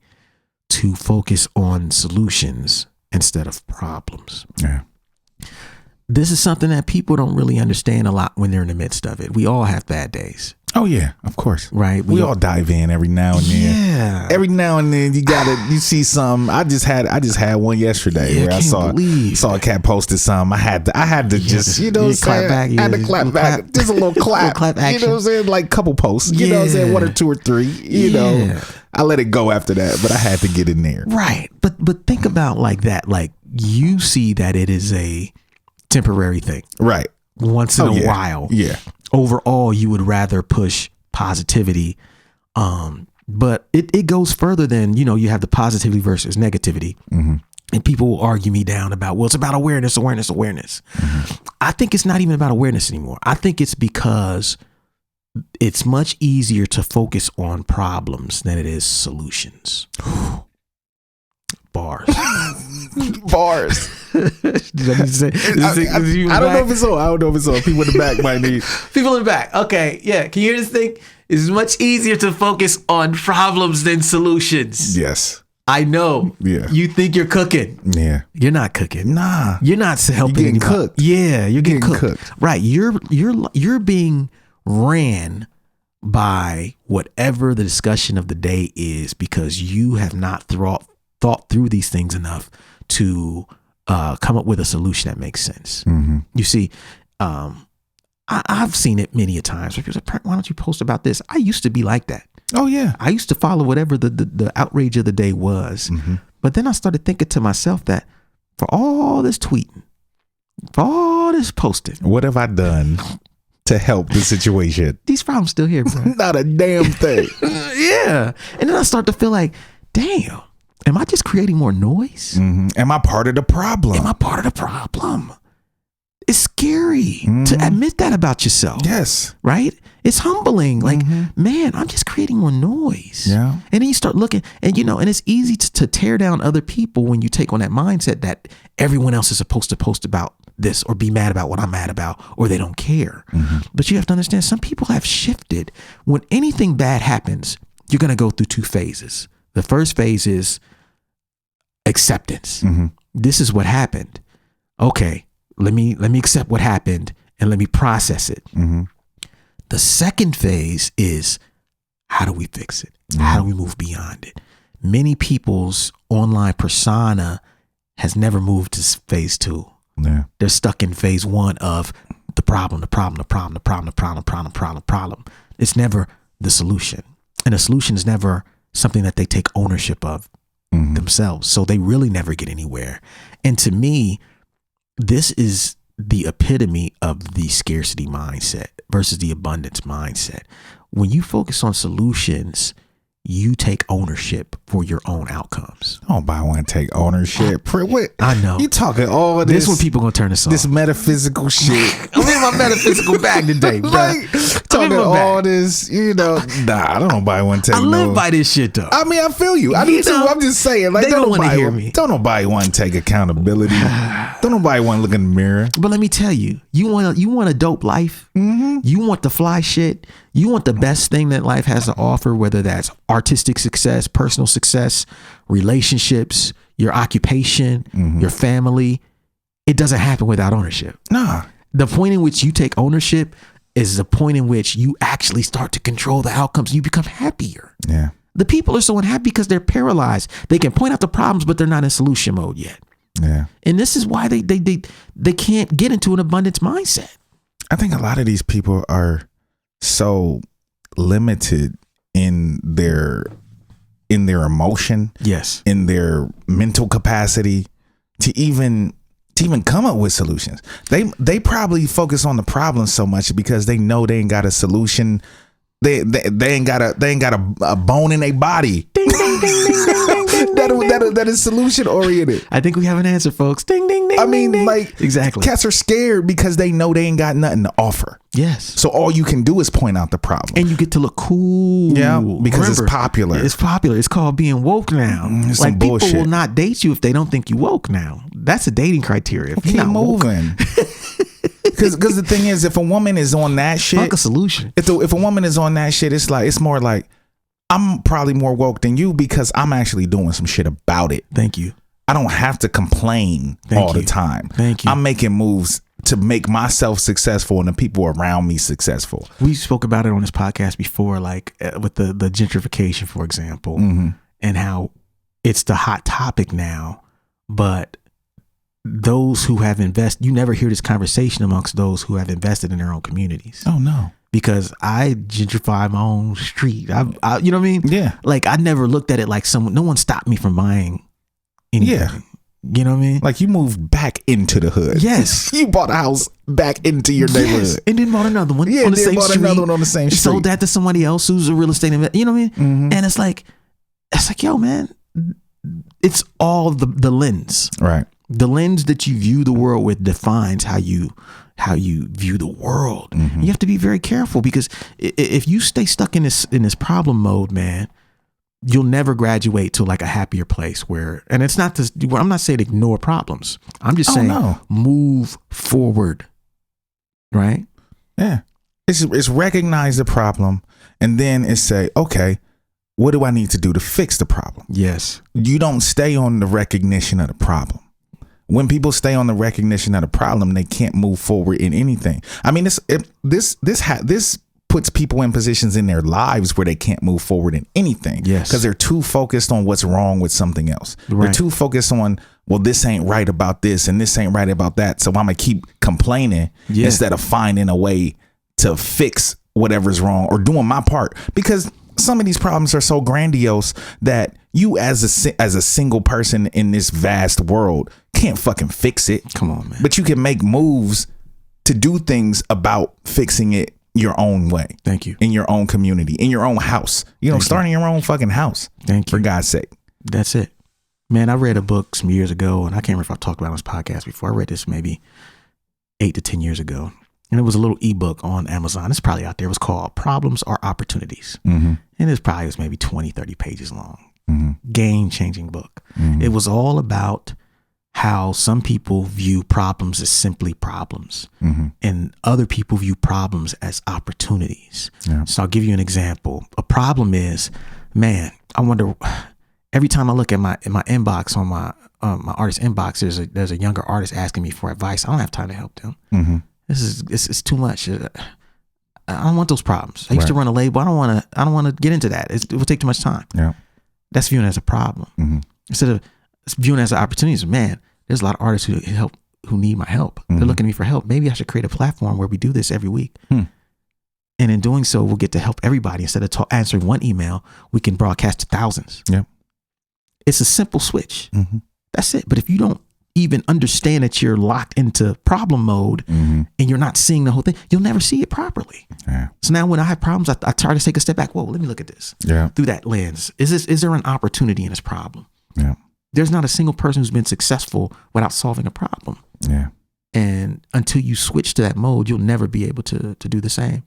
S1: to focus on solutions instead of problems. Yeah. This is something that people don't really understand a lot when they're in the midst of it. We all have bad days.
S2: Oh yeah, of course.
S1: Right.
S2: We all dive in every now and then. Yeah. Every now and then you see some. I just had one yesterday where I saw a cat posted some. I had to just, you know what I'm saying? Back, I had to clap back. Just a little clap. Clap action. You know what I'm saying? Like couple posts. You know what I'm saying? 1 or 2 or 3. You know. I let it go after that, but I had to get in there.
S1: Right. But think about like that. Like you see that it is a temporary thing. Right. Once in a while. Yeah. Overall, you would rather push positivity. But it goes further than, you know, you have the positivity versus negativity. Mm-hmm. And people will argue me down about, well, it's about awareness. Mm-hmm. I think it's not even about awareness anymore. I think it's because it's much easier to focus on problems than it is solutions. Bars.
S2: Bars.
S1: Did I need to say?
S2: I don't know if it's so. People in the back might need.
S1: People in the back. Okay. Yeah. Can you hear this thing? It's much easier to focus on problems than solutions.
S2: Yes.
S1: I know. Yeah. You think you're cooking. Yeah. You're not cooking.
S2: Nah.
S1: You're not helping.
S2: You're getting cooked.
S1: Yeah. You're getting cooked. Right. You're being ran by whatever the discussion of the day is because you have not thought through these things enough to come up with a solution that makes sense. Mm-hmm. You see, I've seen it many a times where people say, why don't you post about this? I used to be like that.
S2: Oh yeah.
S1: I used to follow whatever the outrage of the day was. But then I started thinking to myself that for all this tweeting, for all this posting,
S2: what have I done to help the situation?
S1: These problems still here, bro.
S2: Not a damn thing.
S1: Yeah. And then I start to feel like, damn, am I just creating more noise?
S2: Am I part of the problem?
S1: Am I part of the problem? It's scary to admit that about yourself.
S2: Yes.
S1: Right? It's humbling. Like, man, I'm just creating more noise.
S2: Yeah.
S1: And then you start looking and, and it's easy to tear down other people when you take on that mindset that everyone else is supposed to post about this or be mad about what I'm mad about, or they don't care. But you have to understand, some people have shifted. When anything bad happens, you're going to go through two phases. The first phase is acceptance. This is what happened. Okay, let me accept what happened and let me process it. The second phase is, how do we fix it? How do we move beyond it? Many people's online persona has never moved to phase 2.
S2: Yeah.
S1: They're stuck in phase 1 of the problem. It's never the solution. And the solution is never something that they take ownership of themselves. So they really never get anywhere. And to me, this is the epitome of the scarcity mindset versus the abundance mindset. When you focus on solutions, you take ownership for your own outcomes.
S2: Oh, but I want to take ownership. What?
S1: I know.
S2: You talking all this.
S1: This when people gonna turn this off.
S2: This metaphysical shit.
S1: I'm in my metaphysical bag today, bro.
S2: Like, talking all this, nah, I don't know nobody want to take
S1: I live by this shit though.
S2: I mean, I feel you. I do too. I'm just saying, like,
S1: they don't want to hear me.
S2: Don't nobody want to take accountability. Don't nobody want to look in the mirror.
S1: But let me tell you, you want a dope life. You want the fly shit. You want the best thing that life has to offer, whether that's artistic success, personal success, relationships, your occupation, your family. It doesn't happen without ownership.
S2: Nah.
S1: The point in which you take ownership is the point in which you actually start to control the outcomes. You become happier.
S2: Yeah.
S1: The people are so unhappy because they're paralyzed. They can point out the problems, but they're not in solution mode yet.
S2: Yeah.
S1: And this is why they can't get into an abundance mindset.
S2: I think a lot of these people are so limited in their emotion,
S1: yes,
S2: in their mental capacity to even come up with solutions. They probably focus on the problem so much because they know they ain't got a solution. They ain't got a bone in their body. Ding, ding, ding, ding, ding, ding, that is solution oriented.
S1: I think we have an answer, folks. Ding, ding, ding.
S2: I mean,
S1: ding,
S2: like,
S1: exactly.
S2: Cats are scared because they know they ain't got nothing to offer.
S1: Yes.
S2: So all you can do is point out the problem,
S1: and you get to look cool.
S2: Yeah, because it's popular.
S1: It's popular. It's called being woke now.
S2: It's
S1: like,
S2: some
S1: people
S2: bullshit.
S1: will not date you if they don't think you woke now. That's a dating criteria. If
S2: Keep
S1: you're not
S2: moving. Because the thing is, if a woman is on that shit,
S1: fuck a solution.
S2: If a woman is on that shit, it's more like, I'm probably more woke than you because I'm actually doing some shit about it.
S1: Thank you.
S2: I don't have to complain all the time.
S1: Thank you.
S2: I'm making moves to make myself successful and the people around me successful.
S1: We spoke about it on this podcast before, like with the gentrification, for example, and how it's the hot topic now. But those who have invested, you never hear this conversation amongst those who have invested in their own communities.
S2: Oh, no.
S1: Because I gentrify my own street. I you know what I mean?
S2: Yeah.
S1: Like, I never looked at it like no one stopped me from buying anything.
S2: Yeah.
S1: You know what I mean?
S2: Like, you moved back into the hood.
S1: Yes.
S2: You bought a house back into your neighborhood.
S1: Yes. And then bought another one
S2: Yeah,
S1: on the
S2: then
S1: same
S2: bought
S1: street.
S2: another one on the same street.
S1: Sold that to somebody else who's a real estate investor. You know what I mean? And it's like, yo, man, it's all the lens.
S2: Right.
S1: The lens that you view the world with defines how you view the world. You have to be very careful, because if you stay stuck in this problem mode, man, you'll never graduate to like a happier place where, and it's not this, I'm not saying ignore problems. I'm just saying move forward. Right?
S2: Yeah. It's recognize the problem, and then it's say, okay, what do I need to do to fix the problem?
S1: Yes. You
S2: don't stay on the recognition of the problem. When people stay on the recognition of the problem, they can't move forward in anything. I mean, this puts people in positions in their lives where they can't move forward in anything.
S1: Yes.
S2: Because they're too focused on what's wrong with something else.
S1: Right.
S2: They're too focused on, well, this ain't right about this and this ain't right about that. So I'm going to keep complaining instead of finding a way to fix whatever's wrong or doing my part. Because some of these problems are so grandiose that you as a single person in this vast world can't fucking fix it.
S1: Come on, man.
S2: But you can make moves to do things about fixing it your own way.
S1: Thank you.
S2: In your own community, in your own house. Starting your own fucking house.
S1: Thank you.
S2: For God's sake.
S1: That's it. Man, I read a book some years ago, and I can't remember if I talked about it on this podcast before. I read this maybe 8 to 10 years ago. And it was a little ebook on Amazon. It's probably out there. It was called Problems Are Opportunities. And it was maybe 20, 30 pages long. Game-changing book. It was all about how some people view problems as simply problems and other people view problems as opportunities. Yeah. So I'll give you an example. A problem is, man, I wonder, every time I look at my inbox on my artist inbox, there's a younger artist asking me for advice. I don't have time to help them. It's too much. I don't want those problems. I used to run a label. I don't want to get into that. It will take too much time. Yeah. That's viewed as a problem. Instead of viewing as an opportunity, man, there's a lot of artists who need my help. They're looking at me for help. Maybe I should create a platform where we do this every week. And in doing so, we'll get to help everybody. Instead of answering one email, we can broadcast to thousands. Yeah. It's a simple switch. That's it. But if you don't even understand that you're locked into problem mode and you're not seeing the whole thing, you'll never see it properly. Yeah. So now when I have problems, I try to take a step back. Whoa, let me look at this through that lens. Is there an opportunity in this problem? Yeah. There's not a single person who's been successful without solving a problem. Yeah. And until you switch to that mode, you'll never be able to do the same.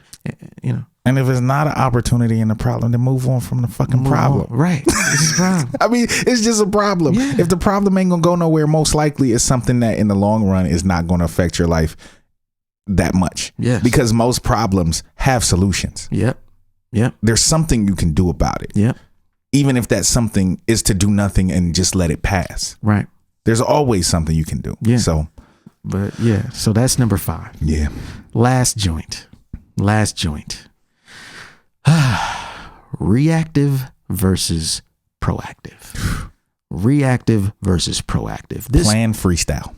S2: And if it's not an opportunity in the problem, then move on from the fucking problem.
S1: Right. This is a problem.
S2: I mean, it's just a problem. Yeah. If the problem ain't gonna go nowhere, most likely it's something that in the long run is not gonna affect your life that much. Yes. Because most problems have solutions. Yep. There's something you can do about it. Yep. Even if that something is to do nothing and just let it pass. Right. There's always something you can do. Yeah. So
S1: that's number 5. Yeah. Last joint. Reactive versus proactive. Reactive versus proactive.
S2: Plan freestyle.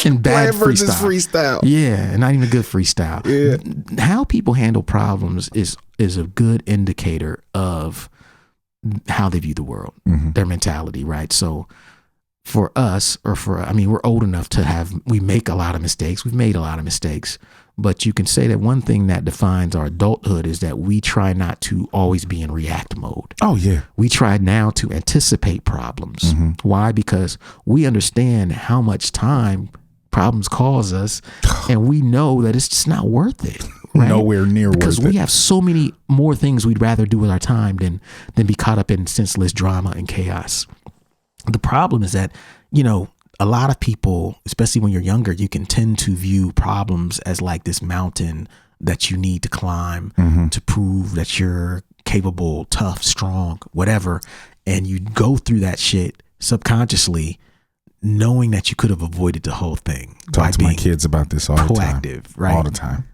S1: And bad
S2: plan versus freestyle.
S1: Yeah, and not even a good freestyle. Yeah. How people handle problems is a good indicator of how they view the world, their mentality, right? So for us, we're old enough we make a lot of mistakes. We've made a lot of mistakes, but you can say that one thing that defines our adulthood is that we try not to always be in react mode. Oh yeah. We try now to anticipate problems. Why? Because we understand how much time problems cause us, and we know that it's just not worth it. Right?
S2: Nowhere near worth it.
S1: Because we have so many more things we'd rather do with our time than be caught up in senseless drama and chaos. The problem is that, a lot of people, especially when you're younger, you can tend to view problems as like this mountain that you need to climb to prove that you're capable, tough, strong, whatever. And you go through that shit subconsciously, knowing that you could have avoided the whole thing.
S2: Talk to my kids about this all the time.
S1: Proactive, right?
S2: All the time.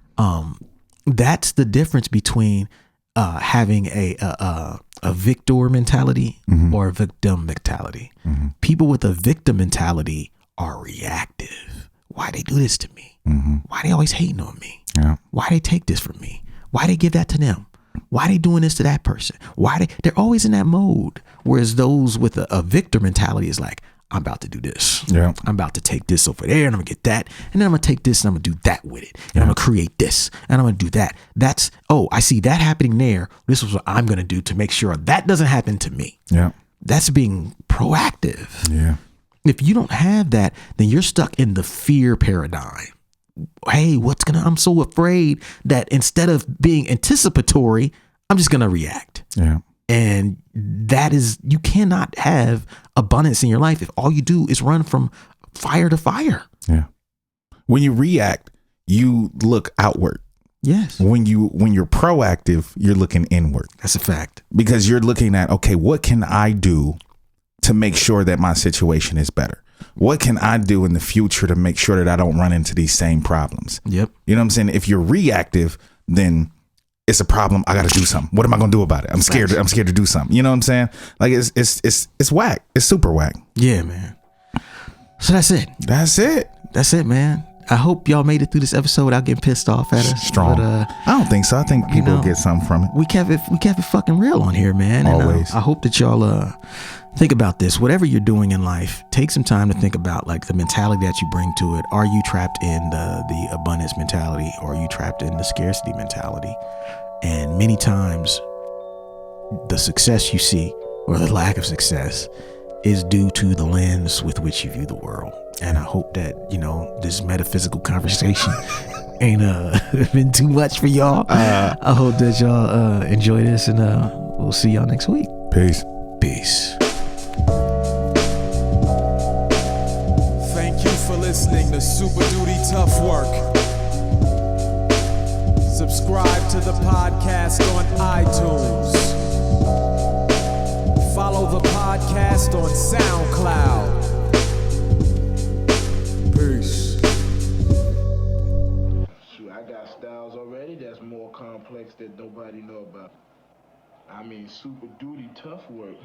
S1: That's the difference between having a victor mentality or a victim mentality. People with a victim mentality are reactive. Why they do this to me? Why they always hating on me? Yeah. Why they take this from me? Why they give that to them? Why they doing this to that person? They're always in that mode. Whereas those with a victor mentality is like, I'm about to do this. Yeah. I'm about to take this over there and I'm gonna get that. And then I'm gonna take this and I'm gonna do that with it. And I'm gonna create this and I'm gonna do that. I see that happening there. This is what I'm gonna do to make sure that doesn't happen to me. Yeah. That's being proactive. Yeah. If you don't have that, then you're stuck in the fear paradigm. Hey, I'm so afraid that instead of being anticipatory, I'm just gonna react. Yeah. And you cannot have abundance in your life if all you do is run from fire to fire.
S2: Yeah. When you react, you look outward.
S1: Yes.
S2: When you're proactive, you're looking inward.
S1: That's a fact.
S2: Because you're looking at, okay, what can I do to make sure that my situation is better? What can I do in the future to make sure that I don't run into these same problems? Yep. You know what I'm saying? If you're reactive, then it's a problem. I got to do something. What am I going to do about it? I'm scared to do something. You know what I'm saying? Like it's whack. It's super whack.
S1: Yeah, man. So that's it.
S2: That's it,
S1: man. I hope y'all made it through this episode without getting pissed off at us.
S2: Strong.
S1: But,
S2: I don't think so. I think people will get something from it.
S1: We kept it fucking real on here, man. And,
S2: Always.
S1: I hope that y'all think about this. Whatever you're doing in life, take some time to think about like the mentality that you bring to it. Are you trapped in the abundance mentality, or are you trapped in the scarcity mentality? And many times the success you see, or the lack of success, is due to the lens with which you view the world. And I hope that, this metaphysical conversation ain't been too much for y'all. I hope that y'all enjoy this, and we'll see y'all next week.
S2: Peace.
S1: Peace.
S3: Thank you for listening to Super Duty Tough Work. Subscribe to the podcast on iTunes. Follow the podcast on SoundCloud. Peace.
S4: Shoot, I got styles already that's more complex that nobody know about. I mean, super duty tough work.